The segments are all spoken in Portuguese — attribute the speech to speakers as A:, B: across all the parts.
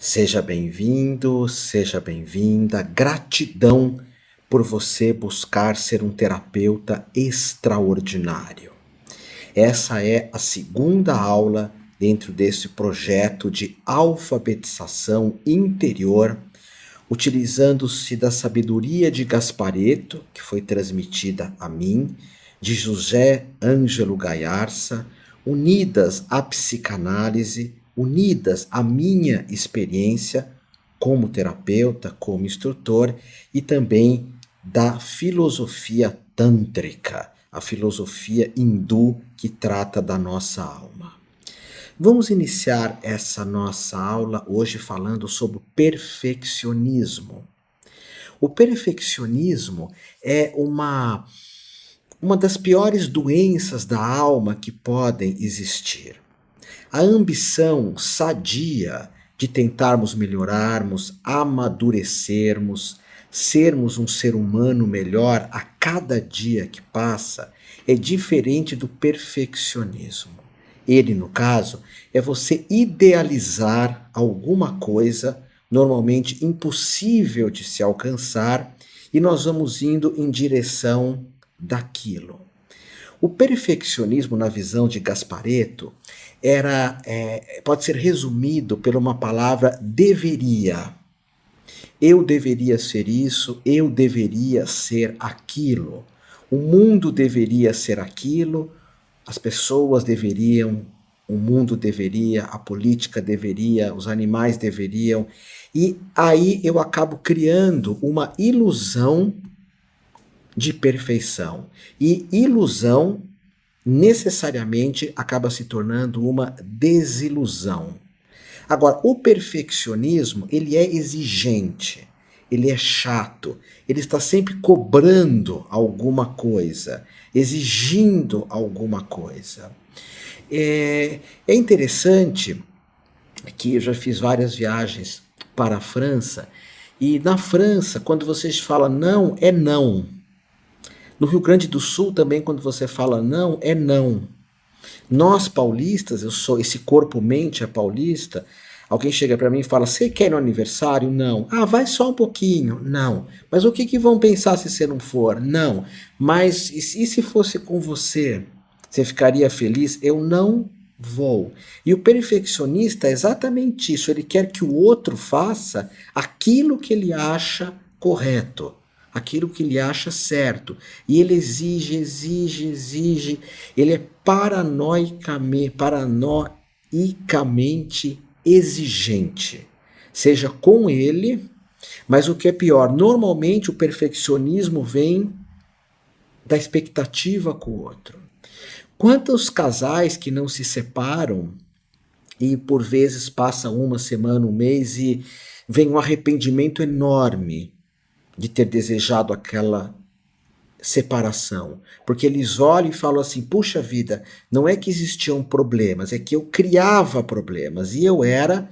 A: Seja bem-vindo, seja bem-vinda. Gratidão por você buscar ser um terapeuta extraordinário. Essa é a segunda aula dentro desse projeto de alfabetização interior, utilizando-se da sabedoria de Gasparetto, que foi transmitida a mim, de José Ângelo Gaiarsa, unidas à psicanálise, unidas à minha experiência como terapeuta, como instrutor, e também da filosofia tântrica, a filosofia hindu que trata da nossa alma. Vamos iniciar essa nossa aula hoje falando sobre o perfeccionismo. O perfeccionismo é uma das piores doenças da alma que podem existir. A ambição sadia de tentarmos melhorarmos, amadurecermos, sermos um ser humano melhor a cada dia que passa é diferente do perfeccionismo. Ele, no caso, é você idealizar alguma coisa, normalmente impossível de se alcançar, e nós vamos indo em direção daquilo. O perfeccionismo, na visão de Gasparetto, pode ser resumido por uma palavra deveria. Eu deveria ser isso, eu deveria ser aquilo. O mundo deveria ser aquilo, as pessoas deveriam, o mundo deveria, a política deveria, os animais deveriam. E aí eu acabo criando uma ilusão de perfeição. E ilusão necessariamente acaba se tornando uma desilusão. Agora, o perfeccionismo, ele é exigente, ele é chato, ele está sempre cobrando alguma coisa, exigindo alguma coisa. É interessante que eu já fiz várias viagens para a França, e na França, quando vocês falam não, é não. No Rio Grande do Sul também, quando você fala não, é não. Nós paulistas, eu sou esse corpo-mente é paulista, alguém chega para mim e fala, você quer ir no aniversário? Não. Ah, vai só um pouquinho? Não. Mas o que vão pensar se você não for? Não. Mas e se fosse com você? Você ficaria feliz? Eu não vou. E o perfeccionista é exatamente isso, ele quer que o outro faça aquilo que ele acha correto, aquilo que ele acha certo. E ele exige, exige, exige. Ele é paranoicamente exigente. Seja com ele, mas o que é pior, normalmente o perfeccionismo vem da expectativa com o outro. Quantos casais que não se separam e por vezes passam uma semana, um mês e vem um arrependimento enorme de ter desejado aquela separação, porque eles olham e falam assim, puxa vida, não é que existiam problemas, é que eu criava problemas e eu era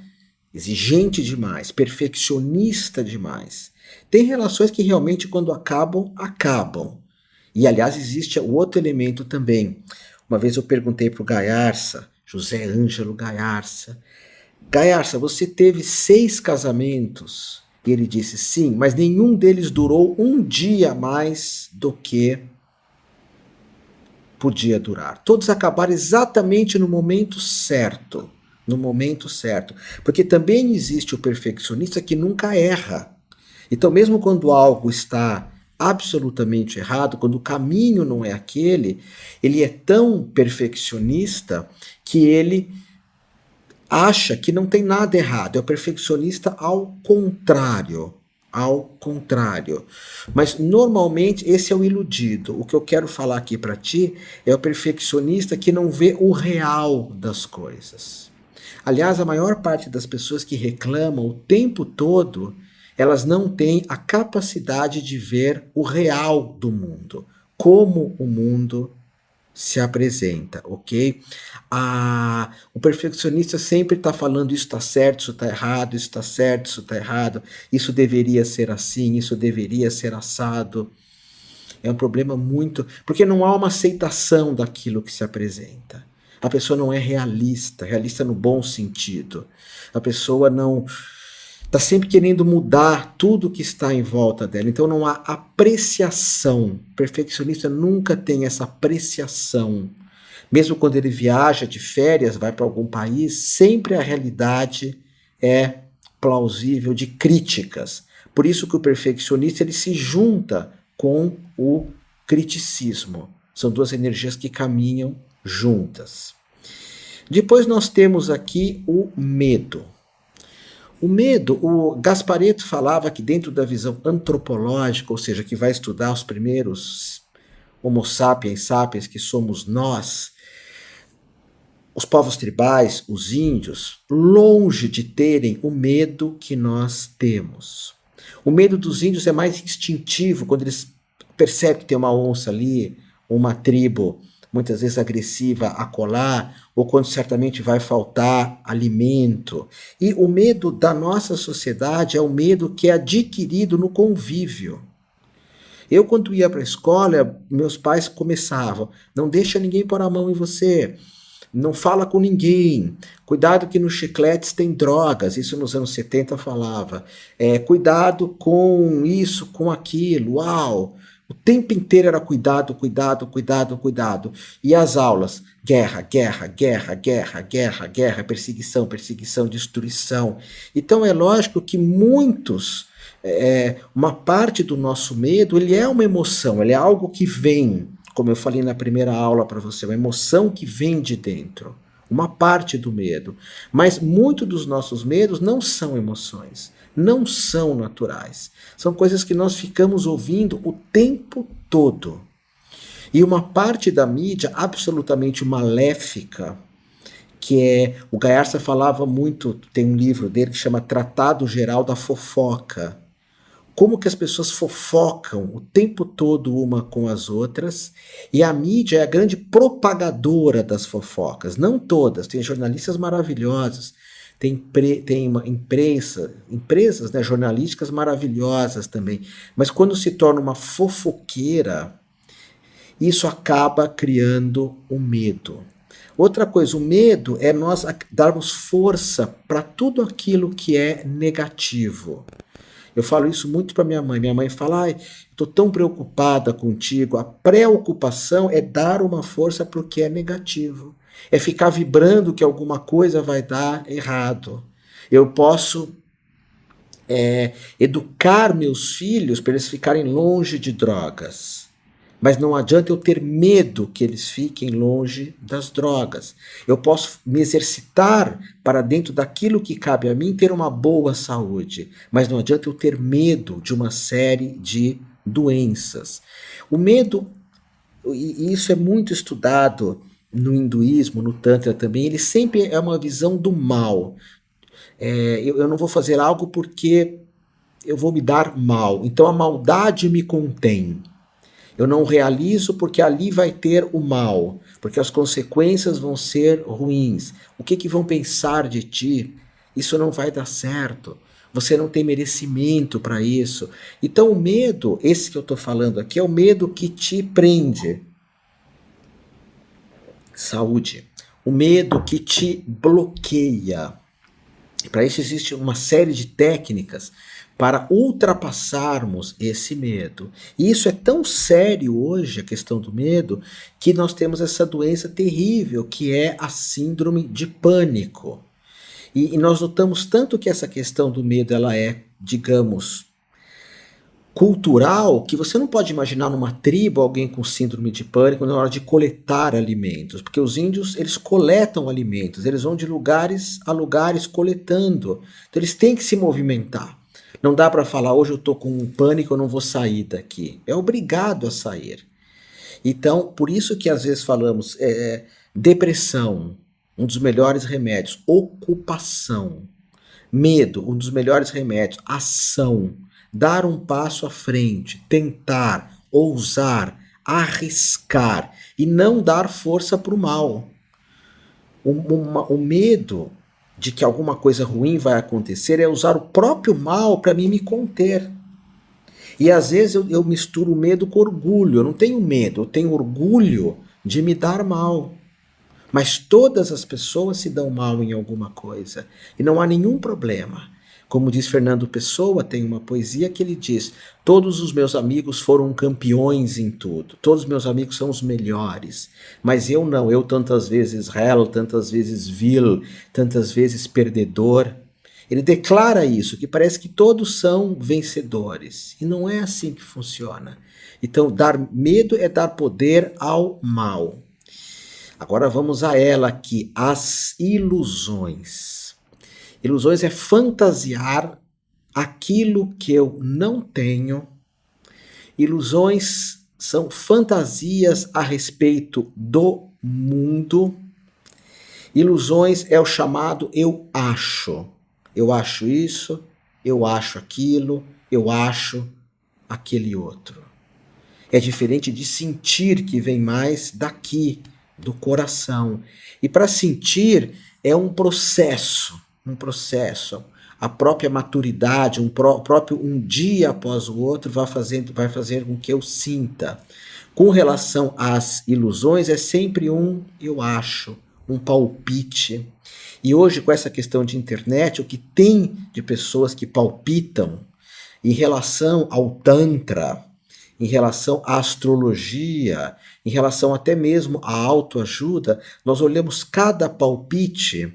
A: exigente demais, perfeccionista demais. Tem relações que realmente quando acabam, acabam. E aliás existe o outro elemento também. Uma vez eu perguntei para o Gaiarsa, José Ângelo Gaiarsa, Gaiarsa, você teve 6 casamentos? E ele disse, sim, mas nenhum deles durou um dia a mais do que podia durar. Todos acabaram exatamente no momento certo. No momento certo. Porque também existe o perfeccionista que nunca erra. Então, mesmo quando algo está absolutamente errado, quando o caminho não é aquele, ele é tão perfeccionista que ele acha que não tem nada errado, é o perfeccionista ao contrário. Ao contrário. Mas normalmente esse é o iludido. O que eu quero falar aqui para ti é o perfeccionista que não vê o real das coisas. Aliás, a maior parte das pessoas que reclamam o tempo todo, elas não têm a capacidade de ver o real do mundo, como o mundo se apresenta, ok? O perfeccionista sempre está falando isso está certo, isso está errado, isso está certo, isso está errado, isso deveria ser assim, isso deveria ser assado. É um problema muito... porque não há uma aceitação daquilo que se apresenta. A pessoa não é realista, realista no bom sentido. A pessoa não está sempre querendo mudar tudo que está em volta dela. Então não há apreciação. O perfeccionista nunca tem essa apreciação. Mesmo quando ele viaja de férias, vai para algum país, sempre a realidade é plausível de críticas. Por isso que o perfeccionista ele se junta com o criticismo. São duas energias que caminham juntas. Depois nós temos aqui o medo. O medo, o Gasparetto falava que dentro da visão antropológica, ou seja, que vai estudar os primeiros Homo sapiens sapiens, que somos nós, os povos tribais, os índios, longe de terem o medo que nós temos. O medo dos índios é mais instintivo, quando eles percebem que tem uma onça ali, uma tribo muitas vezes agressiva acolá, ou quando certamente vai faltar alimento. E o medo da nossa sociedade é o medo que é adquirido no convívio. Eu, quando ia para a escola, meus pais começavam: não deixa ninguém pôr a mão em você, não fala com ninguém, cuidado que nos chicletes tem drogas, isso nos anos 70 falava, cuidado com isso, com aquilo, uau, o tempo inteiro era cuidado, cuidado, cuidado, cuidado. E as aulas, guerra, guerra, guerra, guerra, guerra, guerra, perseguição, perseguição, destruição. Então é lógico que uma parte do nosso medo, ele é uma emoção, ele é algo que vem, como eu falei na primeira aula para você, uma emoção que vem de dentro, uma parte do medo. Mas muito dos nossos medos não são emoções, não são naturais. São coisas que nós ficamos ouvindo o tempo todo. E uma parte da mídia absolutamente maléfica, que o Gaiarsa falava muito, tem um livro dele que chama Tratado Geral da Fofoca. Como que as pessoas fofocam o tempo todo uma com as outras, e a mídia é a grande propagadora das fofocas. Não todas, tem jornalistas maravilhosos, tem uma empresas, né, jornalísticas maravilhosas também, mas quando se torna uma fofoqueira, isso acaba criando o medo. Outra coisa, o medo é nós darmos força para tudo aquilo que é negativo. Eu falo isso muito para minha mãe. Minha mãe fala: ai, estou tão preocupada contigo. A preocupação é dar uma força para o que é negativo. É ficar vibrando que alguma coisa vai dar errado. Eu posso educar meus filhos para eles ficarem longe de drogas. Mas não adianta eu ter medo que eles fiquem longe das drogas. Eu posso me exercitar para, dentro daquilo que cabe a mim, ter uma boa saúde. Mas não adianta eu ter medo de uma série de doenças. O medo, e isso é muito estudado no hinduísmo, no tantra também, ele sempre é uma visão do mal. Eu não vou fazer algo porque eu vou me dar mal. Então a maldade me contém. Eu não realizo porque ali vai ter o mal, porque as consequências vão ser ruins. O que vão pensar de ti? Isso não vai dar certo. Você não tem merecimento para isso. Então o medo, esse que eu estou falando aqui, é o medo que te prende. Saúde. O medo que te bloqueia. E para isso existe uma série de técnicas para ultrapassarmos esse medo. E isso é tão sério hoje, a questão do medo, que nós temos essa doença terrível, que é a síndrome de pânico. E nós notamos tanto que essa questão do medo, ela é, digamos, cultural, que você não pode imaginar numa tribo alguém com síndrome de pânico na hora de coletar alimentos, porque os índios, eles coletam alimentos, eles vão de lugares a lugares coletando, então eles têm que se movimentar. Não dá para falar: hoje eu estou com um pânico, eu não vou sair daqui. É obrigado a sair. Então, por isso que às vezes falamos depressão, um dos melhores remédios. Ocupação. Medo, um dos melhores remédios. Ação. Dar um passo à frente. Tentar, ousar, arriscar. E não dar força para o mal. O medo de que alguma coisa ruim vai acontecer é usar o próprio mal para mim me conter. E às vezes eu misturo o medo com orgulho. Eu não tenho medo, eu tenho orgulho de me dar mal. mas todas as pessoas se dão mal em alguma coisa e não há nenhum problema. Como diz Fernando Pessoa, tem uma poesia que ele diz: todos os meus amigos foram campeões em tudo, todos os meus amigos são os melhores, mas eu não, eu tantas vezes réu, tantas vezes vil, tantas vezes perdedor. Ele declara isso, que parece que todos são vencedores, e não é assim que funciona. Então, dar medo é dar poder ao mal. Agora vamos a ela aqui, as ilusões. Ilusões é fantasiar aquilo que eu não tenho. Ilusões são fantasias a respeito do mundo. Ilusões é o chamado eu acho. Eu acho isso, eu acho aquilo, eu acho aquele outro. É diferente de sentir, que vem mais daqui, do coração. E para sentir é um processo. A própria maturidade, próprio um dia após o outro vai fazer com que eu sinta. Com relação às ilusões, é sempre um eu acho, um palpite. E hoje, com essa questão de internet, o que tem de pessoas que palpitam em relação ao Tantra, em relação à astrologia, em relação até mesmo à autoajuda, nós olhamos cada palpite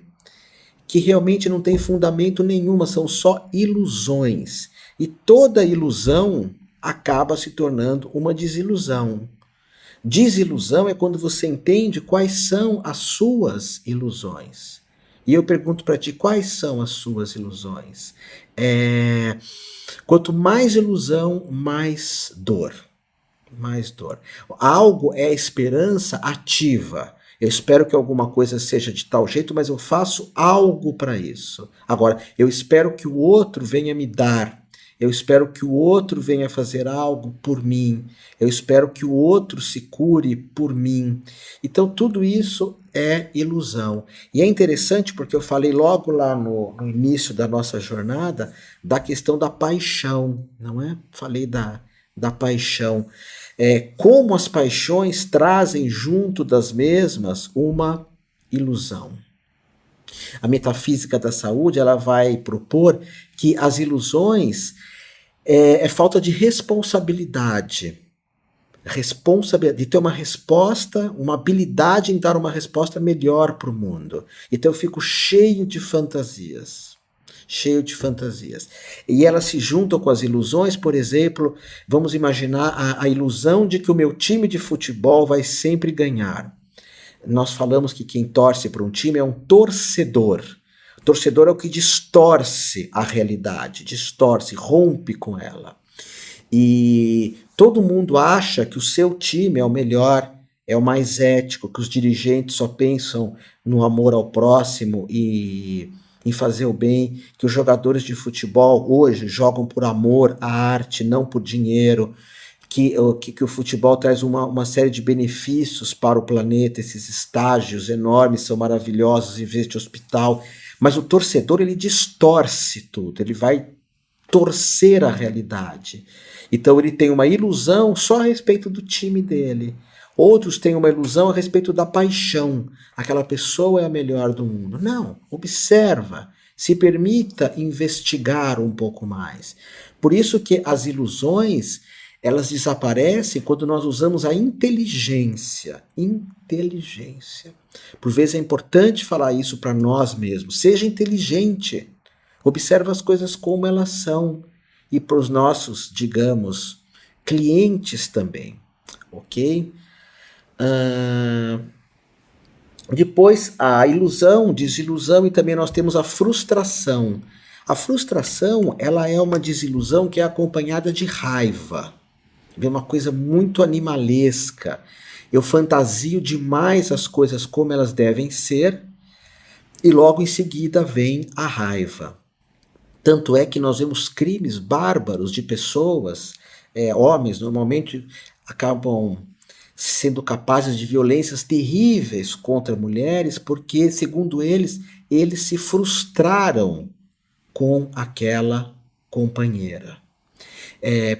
A: que realmente não tem fundamento nenhuma, são só ilusões. E toda ilusão acaba se tornando uma desilusão. Desilusão é quando você entende quais são as suas ilusões. E eu pergunto para ti, quais são as suas ilusões? Quanto mais ilusão, mais dor. Mais dor. Algo é esperança ativa. Eu espero que alguma coisa seja de tal jeito, mas eu faço algo para isso. Agora, eu espero que o outro venha me dar. Eu espero que o outro venha fazer algo por mim. Eu espero que o outro se cure por mim. Então, tudo isso é ilusão. E é interessante porque eu falei logo lá no início da nossa jornada da questão da paixão, não é? Falei da paixão. Como as paixões trazem junto das mesmas uma ilusão. A metafísica da saúde ela vai propor que as ilusões é falta de responsabilidade. De ter uma resposta, uma habilidade em dar uma resposta melhor para o mundo. Então eu fico cheio de fantasias. E elas se juntam com as ilusões, por exemplo, vamos imaginar a ilusão de que o meu time de futebol vai sempre ganhar. Nós falamos que quem torce para um time é um torcedor. Torcedor é o que distorce a realidade, rompe com ela. E todo mundo acha que o seu time é o melhor, é o mais ético, que os dirigentes só pensam no amor ao próximo e em fazer o bem, que os jogadores de futebol hoje jogam por amor à arte, não por dinheiro, que o futebol traz uma série de benefícios para o planeta, esses estágios enormes são maravilhosos em vez de hospital, mas o torcedor ele distorce tudo, ele vai torcer a realidade. Então ele tem uma ilusão só a respeito do time dele. Outros têm uma ilusão a respeito da paixão. Aquela pessoa é a melhor do mundo. Não, observa, se permita investigar um pouco mais. Por isso que as ilusões, elas desaparecem quando nós usamos a inteligência. Inteligência. Por vezes é importante falar isso para nós mesmos. Seja inteligente. Observa as coisas como elas são. E para os nossos, digamos, clientes também. Ok? Depois a ilusão, desilusão e também nós temos a frustração. A frustração ela é uma desilusão que é acompanhada de raiva. É uma coisa muito animalesca. Eu fantasio demais as coisas como elas devem ser e logo em seguida vem a raiva. Tanto é que nós vemos crimes bárbaros de pessoas, homens normalmente acabam sendo capazes de violências terríveis contra mulheres, porque, segundo eles se frustraram com aquela companheira.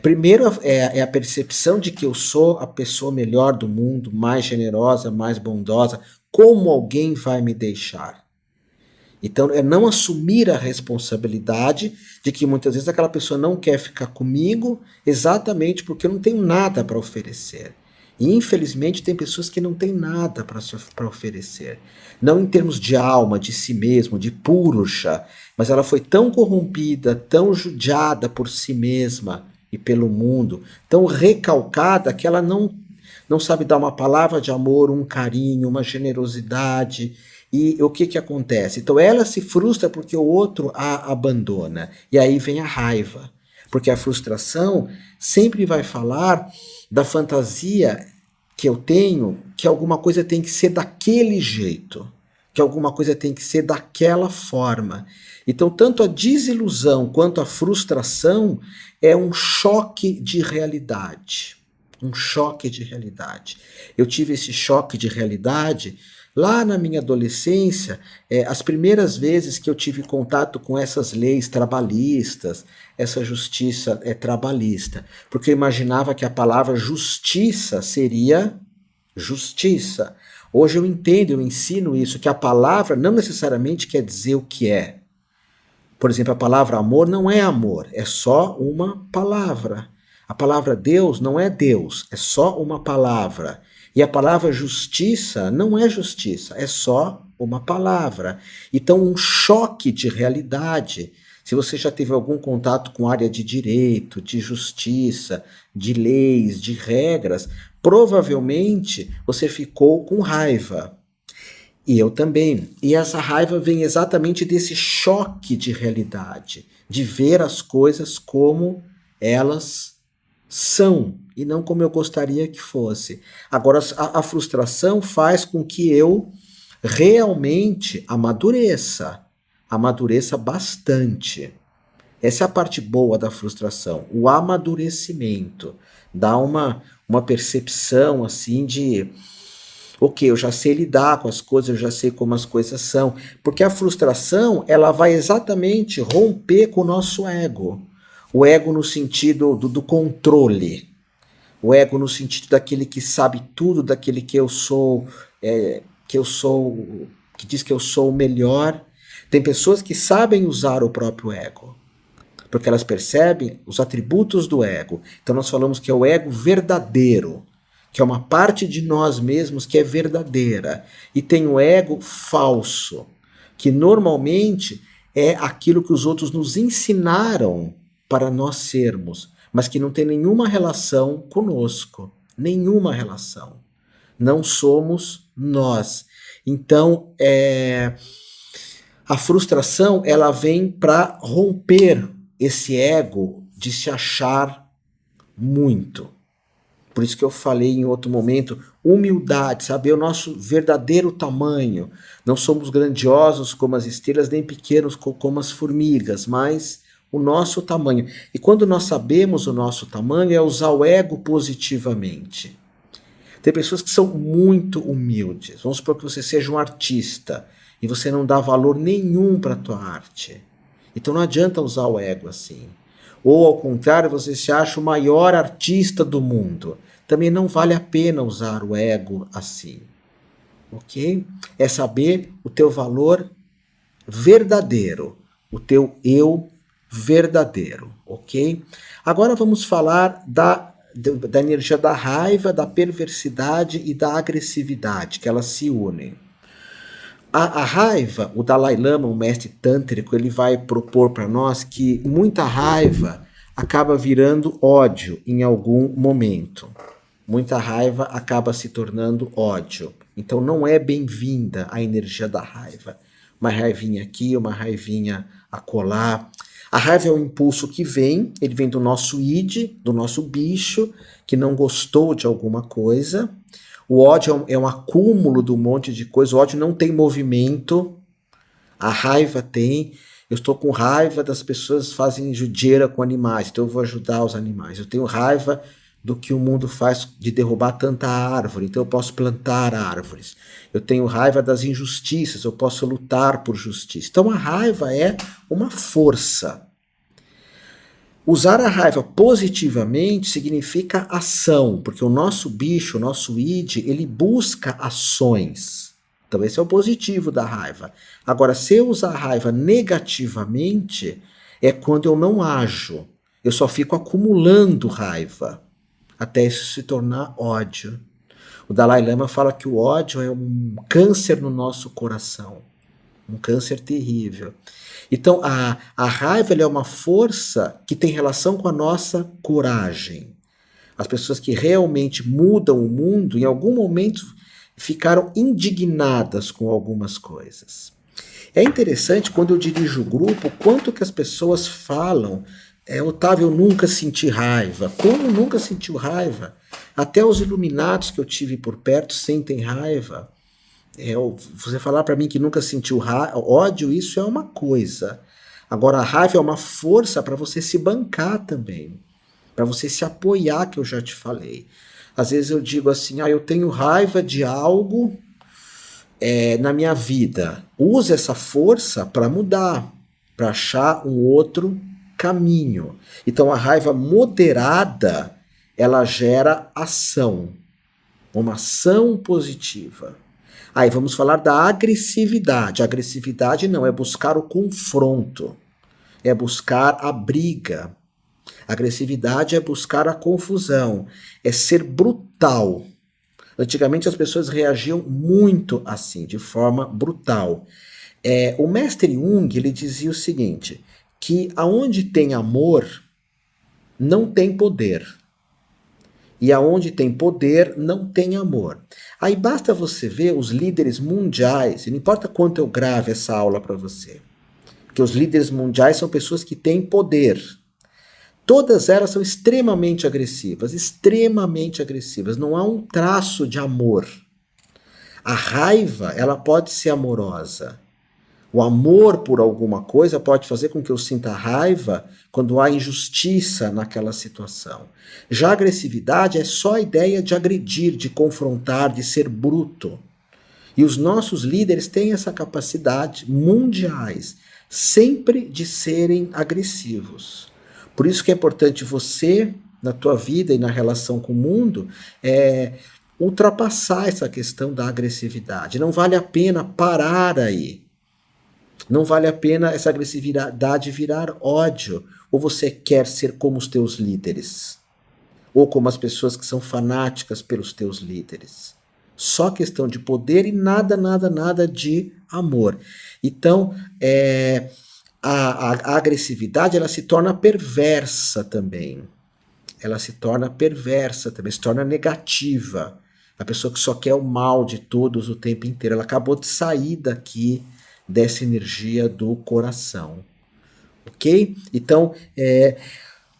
A: Primeiro é a percepção de que eu sou a pessoa melhor do mundo, mais generosa, mais bondosa, como alguém vai me deixar. Então, é não assumir a responsabilidade de que muitas vezes aquela pessoa não quer ficar comigo exatamente porque eu não tenho nada para oferecer. E infelizmente tem pessoas que não têm nada para oferecer. Não em termos de alma, de si mesmo, de purusha, mas ela foi tão corrompida, tão judiada por si mesma e pelo mundo, tão recalcada que ela não sabe dar uma palavra de amor, um carinho, uma generosidade. E o que acontece? Então ela se frustra porque o outro a abandona. E aí vem a raiva. Porque a frustração sempre vai falar da fantasia que eu tenho, que alguma coisa tem que ser daquele jeito, que alguma coisa tem que ser daquela forma. Então, tanto a desilusão quanto a frustração é um choque de realidade. Um choque de realidade. Eu tive esse choque de realidade lá na minha adolescência, as primeiras vezes que eu tive contato com essas leis trabalhistas, essa justiça trabalhista, porque eu imaginava que a palavra justiça seria justiça. Hoje eu entendo, eu ensino isso, que a palavra não necessariamente quer dizer o que é. Por exemplo, a palavra amor não é amor, é só uma palavra. A palavra Deus não é Deus, é só uma palavra. E a palavra justiça não é justiça, é só uma palavra. Então, um choque de realidade. Se você já teve algum contato com área de direito, de justiça, de leis, de regras, provavelmente você ficou com raiva. E eu também. E essa raiva vem exatamente desse choque de realidade, de ver as coisas como elas são e não como eu gostaria que fosse. Agora, a frustração faz com que eu realmente amadureça bastante. Essa é a parte boa da frustração, o amadurecimento. Dá uma percepção assim de, ok, eu já sei lidar com as coisas, eu já sei como as coisas são. Porque a frustração, ela vai exatamente romper com o nosso ego. O ego no sentido do controle. O ego no sentido daquele que sabe tudo, daquele que eu sou, que diz que eu sou o melhor. Tem pessoas que sabem usar o próprio ego, porque elas percebem os atributos do ego. Então nós falamos que é o ego verdadeiro, que é uma parte de nós mesmos que é verdadeira. E tem o ego falso, que normalmente é aquilo que os outros nos ensinaram para nós sermos, mas que não tem nenhuma relação conosco. Nenhuma relação. Não somos nós. Então, a frustração, ela vem para romper esse ego de se achar muito. Por isso que eu falei em outro momento, humildade, saber o nosso verdadeiro tamanho. Não somos grandiosos como as estrelas, nem pequenos como as formigas, mas o nosso tamanho. E quando nós sabemos o nosso tamanho, é usar o ego positivamente. Tem pessoas que são muito humildes. Vamos supor que você seja um artista e você não dá valor nenhum para a tua arte. Então não adianta usar o ego assim. Ou ao contrário, você se acha o maior artista do mundo. Também não vale a pena usar o ego assim. Ok? É saber o teu valor verdadeiro. O teu eu verdadeiro. Ok? Agora vamos falar da energia da raiva, da perversidade e da agressividade, que elas se unem. A raiva, o Dalai Lama, o mestre tântrico, ele vai propor para nós que muita raiva acaba virando ódio em algum momento. Muita raiva acaba se tornando ódio. Então não é bem-vinda a energia da raiva. Uma raivinha aqui, uma raivinha acolá. A raiva é um impulso que vem, ele vem do nosso id, do nosso bicho, que não gostou de alguma coisa. O ódio é um acúmulo de um monte de coisa. O ódio não tem movimento. A raiva tem. Eu estou com raiva das pessoas que fazem judiação com animais, então eu vou ajudar os animais. Eu tenho raiva do que o mundo faz de derrubar tanta árvore, então eu posso plantar árvores. Eu tenho raiva das injustiças, eu posso lutar por justiça. Então a raiva é uma força. Usar a raiva positivamente significa ação, porque o nosso bicho, o nosso id, ele busca ações. Então esse é o positivo da raiva. Agora, se eu usar a raiva negativamente, é quando eu não ajo. Eu só fico acumulando raiva, até isso se tornar ódio. O Dalai Lama fala que o ódio é um câncer no nosso coração, um câncer terrível. Então, a raiva é uma força que tem relação com a nossa coragem. As pessoas que realmente mudam o mundo, em algum momento, ficaram indignadas com algumas coisas. É interessante quando eu dirijo o grupo, quanto que as pessoas falam, Otávio, eu nunca senti raiva. Como nunca sentiu raiva? Até os iluminados que eu tive por perto sentem raiva. Você falar para mim que nunca sentiu ódio, isso é uma coisa. Agora, a raiva é uma força para você se bancar também, para você se apoiar, que eu já te falei. Às vezes eu digo assim, eu tenho raiva de algo na minha vida. Use essa força para mudar, para achar um outro caminho. Então, a raiva moderada, ela gera ação, uma ação positiva. Aí vamos falar da agressividade. A agressividade não, é buscar o confronto, é buscar a briga. A agressividade é buscar a confusão, é ser brutal. Antigamente as pessoas reagiam muito assim, de forma brutal. O mestre Jung, ele dizia o seguinte, que aonde tem amor, não tem poder. E aonde tem poder, não tem amor. Aí basta você ver os líderes mundiais, não importa quanto eu grave essa aula para você, porque os líderes mundiais são pessoas que têm poder. Todas elas são extremamente agressivas, não há um traço de amor. A raiva, ela pode ser amorosa. O amor por alguma coisa pode fazer com que eu sinta raiva quando há injustiça naquela situação. Já a agressividade é só a ideia de agredir, de confrontar, de ser bruto. E os nossos líderes têm essa capacidade, mundiais, sempre de serem agressivos. Por isso que é importante você, na tua vida e na relação com o mundo, ultrapassar essa questão da agressividade. Não vale a pena parar aí. Não vale a pena essa agressividade virar ódio. Ou você quer ser como os teus líderes? Ou como as pessoas que são fanáticas pelos teus líderes? Só questão de poder e nada de amor. Então, a agressividade, ela se torna perversa também. Se torna negativa. A pessoa que só quer o mal de todos o tempo inteiro. Ela acabou de sair daqui dessa energia do coração. Ok? Então,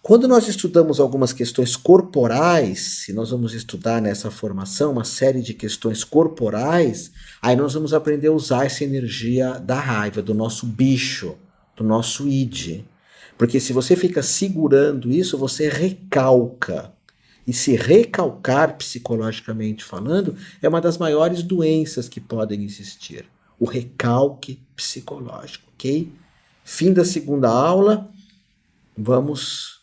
A: quando nós estudamos algumas questões corporais, se nós vamos estudar nessa formação uma série de questões corporais, aí nós vamos aprender a usar essa energia da raiva, do nosso bicho, do nosso id. Porque se você fica segurando isso, você recalca. E se recalcar, psicologicamente falando, é uma das maiores doenças que podem existir. O recalque psicológico, ok? Fim da segunda aula, vamos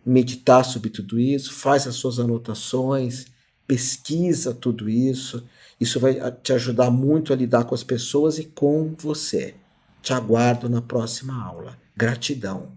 A: meditar sobre tudo isso, faz as suas anotações, pesquisa tudo isso. Isso vai te ajudar muito a lidar com as pessoas e com você. Te aguardo na próxima aula. Gratidão.